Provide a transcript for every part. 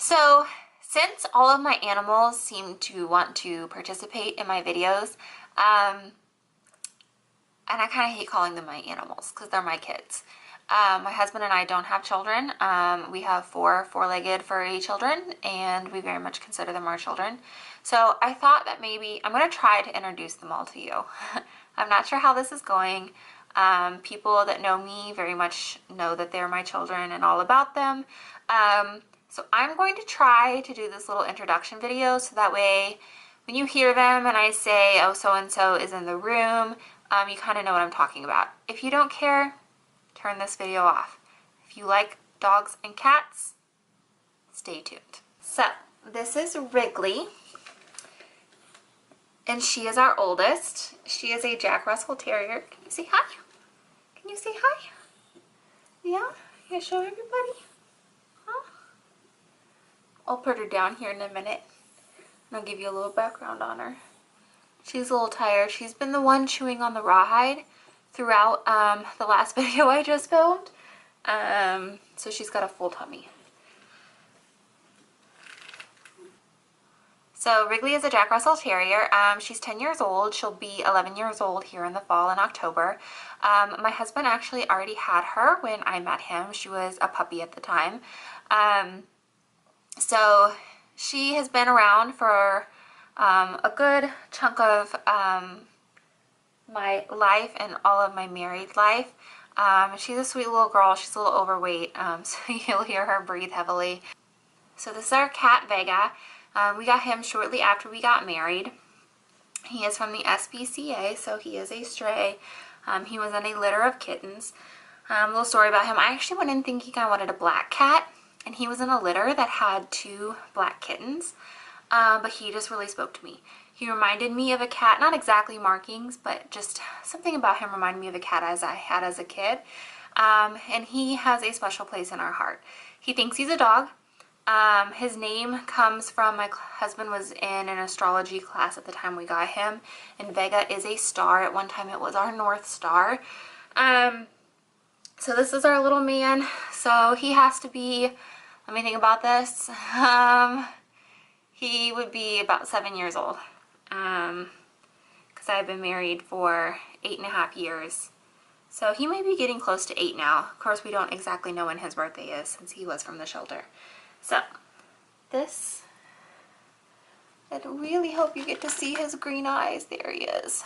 So since all of my animals seem to want to participate in my videos, and I kind of hate calling them my animals because they're my kids. My husband and I don't have children. We have four-legged furry children, and we very much consider them our children. So I thought that maybe I'm going to try to introduce them all to you. I'm not sure how this is going. People that know me very much know that they're my children and all about them. So I'm going to try to do this little introduction video so that way when you hear them and I say, oh, so-and-so is in the room, you kind of know what I'm talking about. If you don't care, turn this video off. If you like dogs and cats, stay tuned. So this is Wrigley, and she is our oldest. She is a Jack Russell Terrier. Can you say hi? Can you say hi? Yeah? Can you show everybody? Huh? I'll put her down here in a minute, and I'll give you a little background on her. She's a little tired. She's been the one chewing on the rawhide throughout the last video I just filmed. So she's got a full tummy. So Wrigley is a Jack Russell Terrier. She's 10 years old. She'll be 11 years old here in the fall in October. My husband actually already had her when I met him. She was a puppy at the time. So she has been around for a good chunk of my life and all of my married life. She's a sweet little girl. She's a little overweight, so you'll hear her breathe heavily. So this is our cat, Vega. We got him shortly after we got married. He is from the SPCA, so he is a stray. He was in a litter of kittens. Little story about him. I actually went in thinking I wanted a black cat, and he was in a litter that had 2 black kittens. But he just really spoke to me. He reminded me of a cat, not exactly markings, but just something about him reminded me of a cat as I had as a kid. And he has a special place in our heart. He thinks he's a dog. His name comes from my husband was in an astrology class at the time we got him, and Vega is a star. At one time it was our North Star. So this is our little man. So he has to be, let me think about this. He would be about 7 years old, because I've been married for 8.5 years. So he may be getting close to 8 now. Of course, we don't exactly know when his birthday is since he was from the shelter. So this, I really hope you get to see his green eyes. There he is.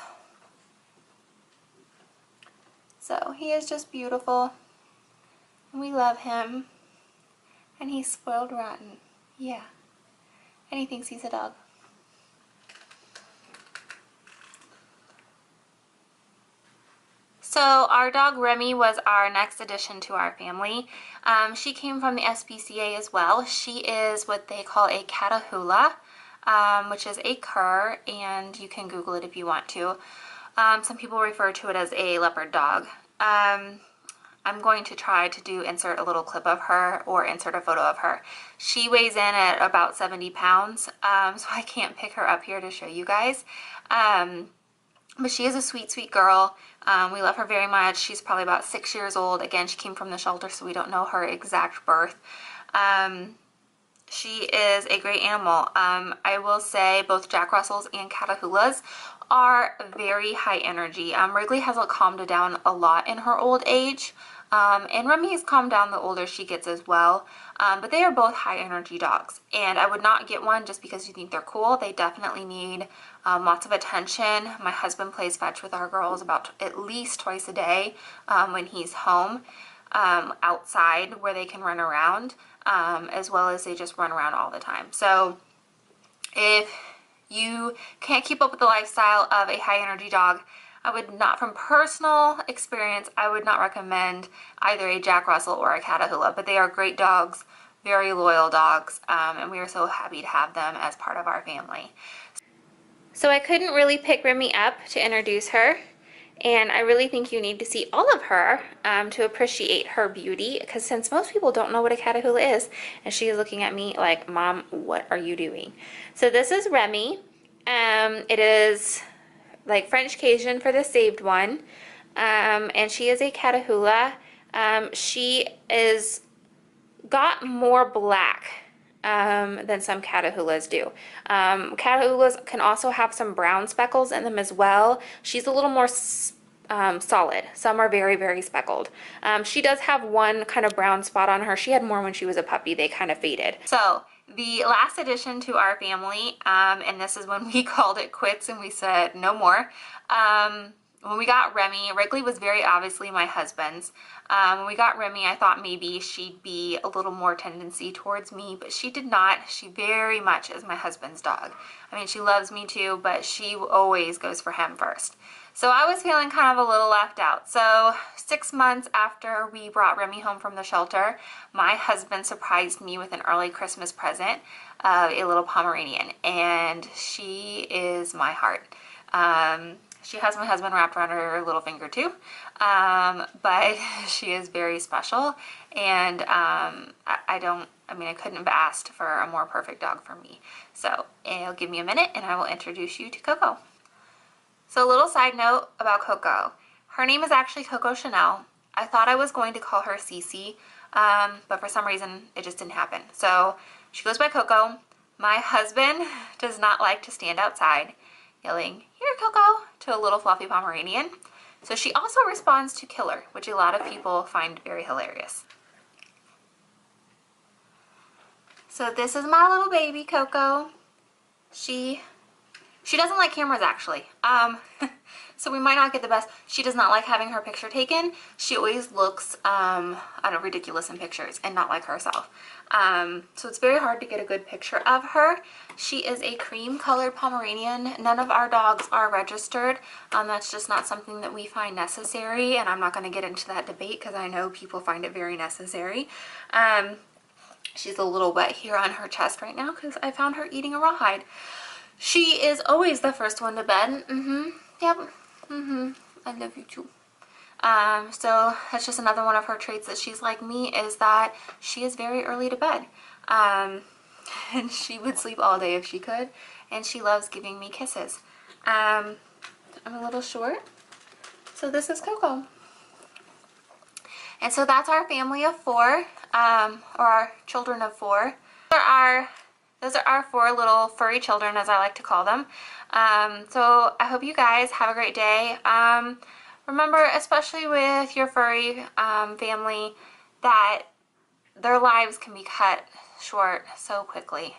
So he is just beautiful. We love him. And he's spoiled rotten. Yeah. And he thinks he's a dog. So our dog Remy was our next addition to our family. She came from the SPCA as well. She is what they call a Catahoula, which is a cur, and you can Google it if you want to. Some people refer to it as a leopard dog. I'm going to try to insert a little clip of her or insert a photo of her. She weighs in at about 70 pounds, so I can't pick her up here to show you guys. But she is a sweet, sweet girl. We love her very much. She's probably about 6 years old. Again, she came from the shelter, so we don't know her exact birth. She is a great animal. I will say both Jack Russells and Catahoulas are very high energy. Wrigley has calmed down a lot in her old age. And Remy has calmed down the older she gets as well. But they are both high energy dogs. And I would not get one just because you think they're cool. They definitely need lots of attention. My husband plays fetch with our girls about at least twice a day when he's home, outside where they can run around, as well as they just run around all the time. So if you can't keep up with the lifestyle of a high energy dog, I would not, from personal experience, I would not recommend either a Jack Russell or a Catahoula, but they are great dogs, very loyal dogs, and we are so happy to have them as part of our family. So I couldn't really pick Remy up to introduce her, and I really think you need to see all of her to appreciate her beauty, because since most people don't know what a Catahoula is, and she is looking at me like, Mom, what are you doing? So this is Remy. It is like French Cajun for the saved one, and she is a Catahoula. She is got more black than some Catahoula's do. Catahoula's can also have some brown speckles in them as well. She's a little more solid. Some are very, very speckled. She does have one kind of brown spot on her. She had more when she was a puppy. They kind of faded. So the last addition to our family, and this is when we called it quits and we said no more. When we got Remy, Wrigley was very obviously my husband's. When we got Remy, I thought maybe she'd be a little more tendency towards me, but she did not. She very much is my husband's dog. I mean, she loves me too, but she always goes for him first. So I was feeling kind of a little left out. So 6 months after we brought Remy home from the shelter, my husband surprised me with an early Christmas present of a little Pomeranian, and she is my heart. She has my husband wrapped around her little finger too, but she is very special, and I couldn't have asked for a more perfect dog for me. So it'll give me a minute and I will introduce you to Coco. So a little side note about Coco. Her name is actually Coco Chanel. I thought I was going to call her Cece, but for some reason it just didn't happen. So she goes by Coco. My husband does not like to stand outside yelling, "Here, Coco," to a little fluffy Pomeranian. So she also responds to Killer, which a lot of people find very hilarious. So this is my little baby, Coco. She doesn't like cameras, actually. So we might not get the best. She does not like having her picture taken. She always looks, I don't know, ridiculous in pictures and not like herself. So it's very hard to get a good picture of her. She is a cream colored Pomeranian. None of our dogs are registered. That's just not something that we find necessary, and I'm not going to get into that debate because I know people find it very necessary. She's a little wet here on her chest right now because I found her eating a rawhide. She is always the first one to bed. Yep. I love you too. So that's just another one of her traits that she's like me, is that she is very early to bed. And she would sleep all day if she could, and she loves giving me kisses. I'm a little short, so this is Coco. And so that's our family of 4, or our children of 4. Those are our 4 little furry children, as I like to call them. So I hope you guys have a great day. Remember, especially with your furry family, that their lives can be cut short so quickly.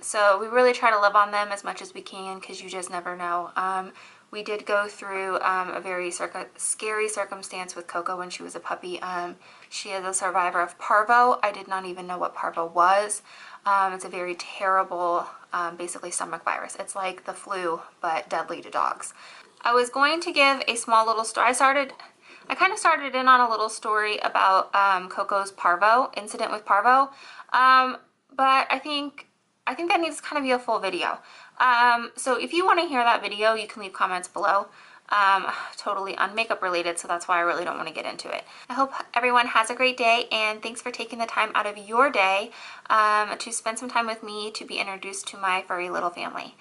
So we really try to live on them as much as we can, because you just never know. We did go through a very scary circumstance with Coco when she was a puppy. She is a survivor of parvo. I did not even know what parvo was. It's a very terrible, basically stomach virus. It's like the flu, but deadly to dogs. I was going to give a small little story. I kind of started in on a little story about Coco's parvo, incident with parvo, but I think that needs to kind of be a full video. So if you want to hear that video, you can leave comments below. Totally unmakeup related, so that's why I really don't want to get into it. I hope everyone has a great day, and thanks for taking the time out of your day to spend some time with me to be introduced to my furry little family.